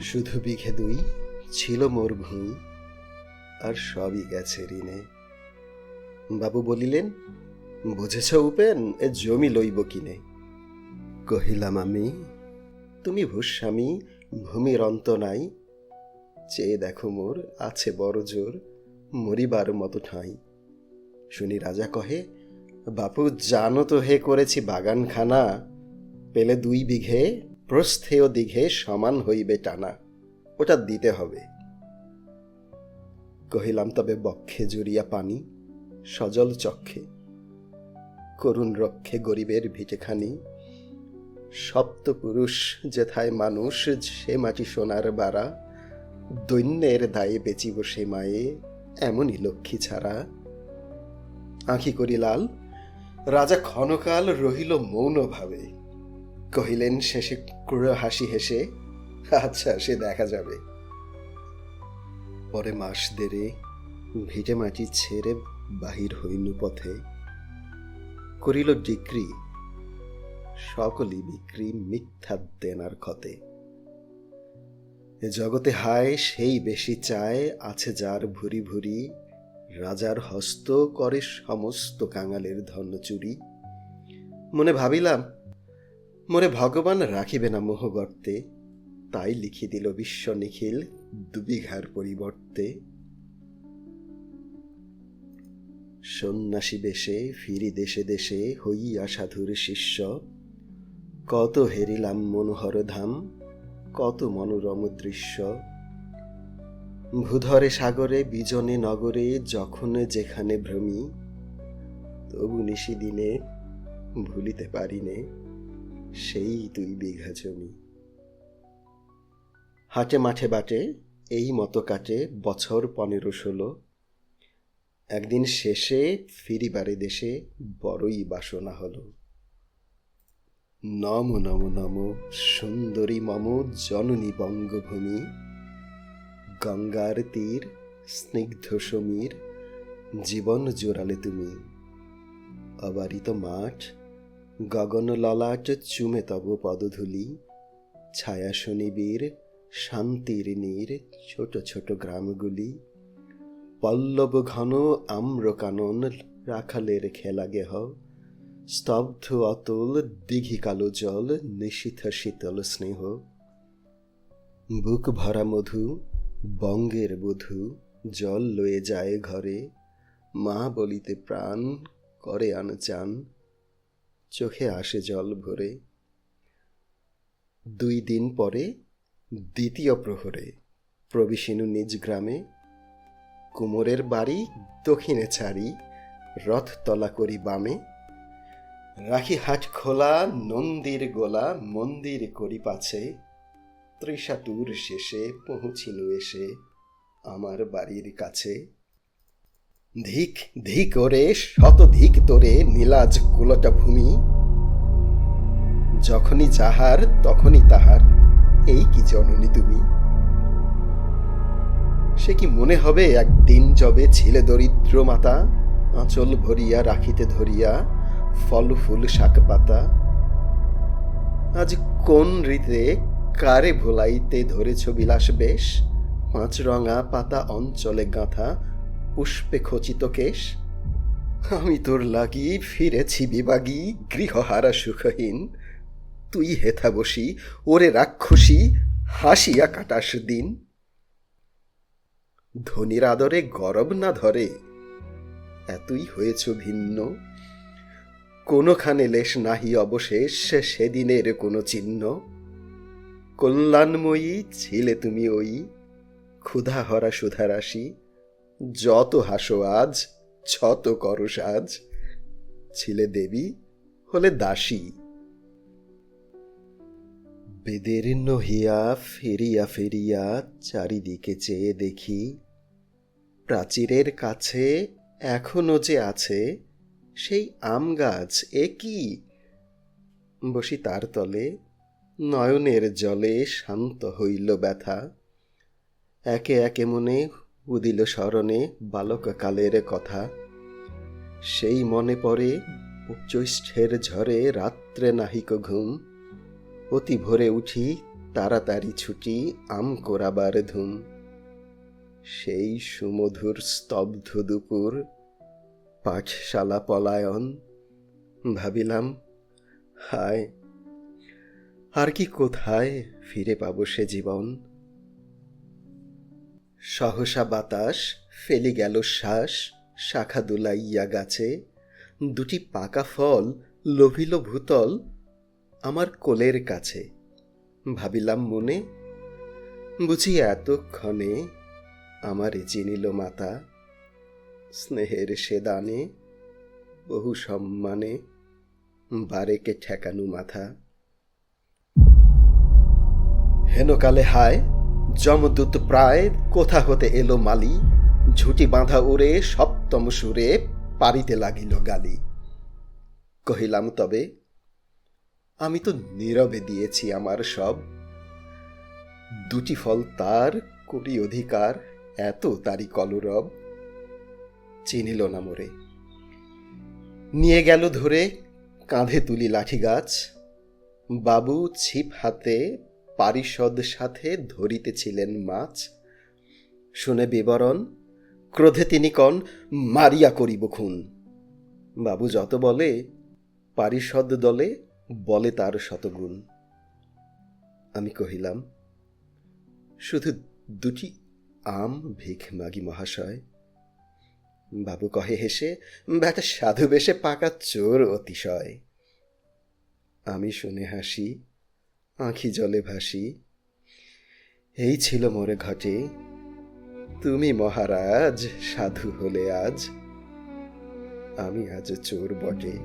শুধু বিঘে দুই ছিল মোর ভূমি, আর সবই গেছে ঋণে। বাবু বলিলেন, বুঝেছ উপেন, এ জমি লইব কিনে। কহিলাম আমি, তুমি ভূস্বামী, ভূমির অন্ত নাই। চেয়ে দেখো মোর আছে বড় জোর, মরিবার মতো ঠাঁই। শুনি রাজা কহে, বাপু জানো তো হে করেছি বাগানখানা, পেলে 2 বিঘে প্রস্থে ও দিঘে সমান হইবে টানা, ওটা দিতে হবে। কহিলাম, তবে বক্ষে জুড়িয়া পানি, সজল চক্ষে করুণ রক্ষে গরিবের ভিটেখানি। সপ্তপুরুষ যেথায় মানুষ, সে মাটি সোনার বাড়া, দৈন্যের দায়ে বেচিব সে মায়ে, এমনই লক্ষ্মী ছাড়া। আঁখি করি লাল। রাজা ক্ষণকাল রহিল মৌন ভাবে, কহিলেন শেষে ক্রূর হাসি হেসে, আচ্ছা সে দেখা যাবে। পরে মাস দেড়ে ভিটে মাটি ছেড়ে বাহির হইনু পথে, করিল ডিক্রি, সকলই বিক্রি মিথ্যা দেনার ক্ষতে। এ জগতে হায় সেই বেশি চায়, আছে যার ভুরি ভুরি, রাজার হস্ত করে সমস্ত কাঙালের ধন চুরি। মনে ভাবিলাম, মোরে ভগবান রাখিবে না মোহগর্তে, তাই লিখি দিল বিশ্ব নিখিল 2 বিঘার পরিবর্তে। সন্ন্যাসী বেশে ফিরি দেশে দেশে, হইয়া সাধুর শিষ্য। কত হেরিলাম মনোহর ধাম, কত মনোরম দৃশ্য। ভূধরে সাগরে বিজনে নগরে, যখন যেখানে ভ্রমি, তবু নিশি দিনে ভুলিতে পারিনে সেই 2 বিঘা জমি। হাটে মাঠে বাটে এই মতো কাটে বছর 15-16। একদিন শেষে ফিরিবারে দেশে বড়ই বাসনা হলো। নম নম নম সুন্দরী মম জননী বঙ্গভূমি, গঙ্গার তীর স্নিগ্ধ সমীর, জীবন জোড়ালে তুমি। অবারিত মাঠ, গগন ললাট চুমে তব পদধূলি, ছায়া শনিবীর শান্তির নীর, ছোট ছোট গ্রামগুলি। পল্লব ঘন আম্র কানন, রাখালের খেলা গেহ, স্তব্ধ অতল দিঘি কালো জল, নিশীথ শীতল স্নেহ। বুক ভরা মধু বঙ্গের বধূ, জল লয়ে যায় ঘরে, মা বলিতে প্রাণ করে আনচান, চোখে আসে জল ভরে। 2 দিন পরে দ্বিতীয় প্রহরে প্রবিশিনু নিজ গ্রামে। কুমোরের বাড়ি দক্ষিণে ছাড়ি, রথ তলা করি বামে। রাখি হাট খোলা নন্দীর গোলা, মন্দির করি পাছে। ত্রিশাতুর শেষে পৌঁছিনু এসে আমার বাড়ির কাছে। ধিক ধিক ওরে শত ধিক তোরে নীলাজ কুলটা ভূমি, যখনই যাহার তখনই তাহার, এই কি জননী তুমি। সে কি মনে হবে একদিন যবে ছিলে দরিদ্র মাতা, আঁচল ভরিয়া রাখিতে ধরিয়া ফল ফুল শাক পাতা। আজ কোন রীতে কারে ভোলাইতে ধরেছ বিলাস বেশ, 5 রঙা পাতা অঞ্চলে গাঁথা পুষ্পে খচিত কেশ। আমি তোর লাগি ফিরেছি বিবাগী, গৃহহারা সুখহীন। তুই হেথা বসি ওরে রাক্ষসী, হাসিয়া কাটাস দিন। ধনির আদরে গরব না ধরে, এতই হয়েছ ভিন্ন। কোনখানে লেশ নাহি অবশেষ সেদিনের কোনো চিহ্ন। কল্যাণময়ী ছিলে তুমি ওই, ক্ষুধাহরা সুধারাশি। যত হাসো আজ, যত করো সাজ, ছিলে দেবী হলে দাসী। বেদের নহিয়া ফেরিয়া ফেরিয়া চারিদিকে চেয়ে দেখি, প্রাচীরের কাছে এখনো যে আছে সেই আম গাছ। এ কি! বসি তার তলে, নয়নের জলে শান্ত হইল ব্যথা। একে একে মনে উদিল স্মরণে বালককালের কথা। সেই মনে পড়ে জ্যৈষ্ঠের ঝড়ে রাত্রে নাহিক ঘুম, অতি ভোরে উঠি তাড়াতাড়ি ছুটি আম কোরাবার ধুম। সেই সুমধুর স্তব্ধ দুপুর, পাঠশালা পলায়ন, ভাবিলাম হায়, আর কি কোথায় ফিরে পাবো সে জীবন। সহসা বাতাস ফেলি গেল শ্বাস, শাখা দুলাইয়া গাছে, দুটি পাকা ফল লোভিল ভূতল আমার কোলের কাছে। ভাবিলাম মনে, বুঝি এতক্ষণে আমারে চিনিল মাতা, স্নেহের সে দানে বহু সম্মানে বারেকে ঠেকানু মাথা। হেনকালে হায়, যমদূত প্রায় কোথা হতে এলো মালি, ঝুটি বাঁধা উড়ে সপ্তম সুরে পারিতে লাগিল গালি। কহিলাম তবে, আমি তো নীরবে দিয়েছি আমার সব, দুটি ফল তার করি অধিকার, এত তারি কলরব। চিনিল না মোরে, নিয়ে গেল ধরে কাঁধে তুলি লাঠি গাছ। বাবু ছিপ হাতে পারিষদ সাথে ধরিতেছিলেন মাছ। শুনে বিবরণ, ক্রোধে তিনি কন, মারিয়া করিব খুন। বাবু যত বলে, পারিষদ দলে বলে তার শতগুণ। আমি কহিলাম, শুধু দুটি আম ভিখ মাগি মহাশয়। বাবু কহে হেসে, ব্যাটা সাধু বেশে পাকা চোর অতিশয়। আমি শুনে হাসি, আঁখি জলে ভাসি, এই ছিল মোরে ঘটে, তুমি মহারাজ সাধু হলে আজ, আমি আজ চোর বটে।